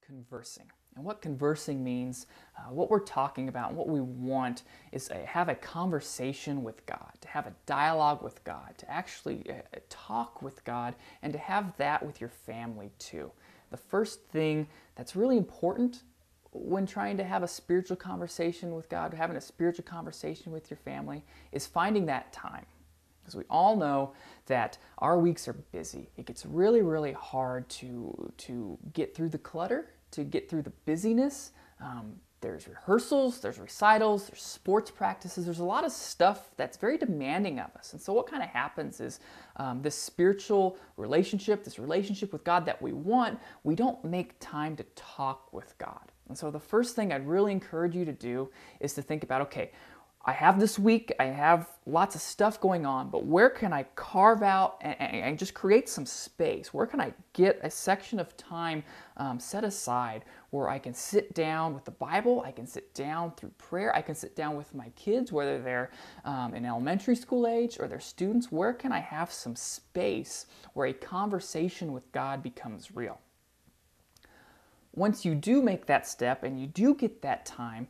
conversing. And what conversing means, what we're talking about, and what we want is to have a conversation with God, to have a dialogue with God, to actually talk with God, and to have that with your family too. The first thing that's really important when trying to have a spiritual conversation with God, having a spiritual conversation with your family, is finding that time. Because we all know that our weeks are busy. It gets really, really hard to get through the clutter, to get through the busyness. There's rehearsals, there's recitals, there's sports practices. There's a lot of stuff that's very demanding of us. And so what kind of happens is this spiritual relationship, this relationship with God that we want, we don't make time to talk with God. And so the first thing I'd really encourage you to do is to think about, okay, I have this week, I have lots of stuff going on, but where can I carve out and just create some space? Where can I get a section of time set aside where I can sit down with the Bible, I can sit down through prayer, I can sit down with my kids, whether they're in elementary school age or they're students? Where can I have some space where a conversation with God becomes real? Once you do make that step and you do get that time,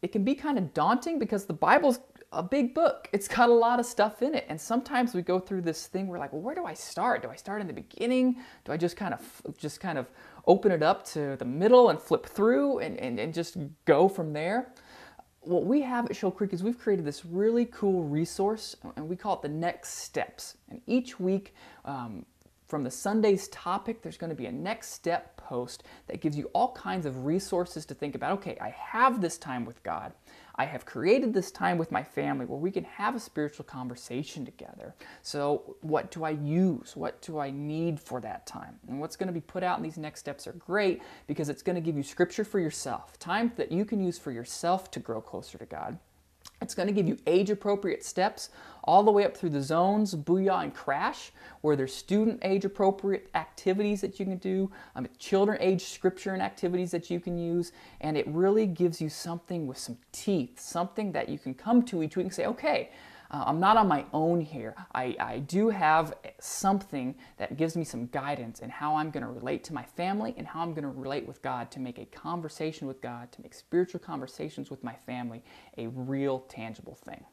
it can be kind of daunting because the Bible's a big book. It's got a lot of stuff in it. And sometimes we go through this thing, we're like, well, where do I start? Do I start in the beginning? Do I just kind of open it up to the middle and flip through and just go from there? What we have at Shoal Creek is we've created this really cool resource, and we call it the Next Steps. And each week, from the Sunday's topic, there's going to be a next step post that gives you all kinds of resources to think about. Okay, I have this time with God. I have created this time with my family where we can have a spiritual conversation together. So what do I use? What do I need for that time? And what's going to be put out in these next steps are great because it's going to give you scripture for yourself, time that you can use for yourself to grow closer to God. It's going to give you age-appropriate steps all the way up through the zones, Booyah, and Crash, where there's student age-appropriate activities that you can do, children age scripture and activities that you can use, and it really gives you something with some teeth, something that you can come to each week and say, okay, I'm not on my own here. I do have something that gives me some guidance in how I'm going to relate to my family and how I'm going to relate with God to make a conversation with God, to make spiritual conversations with my family a real, tangible thing.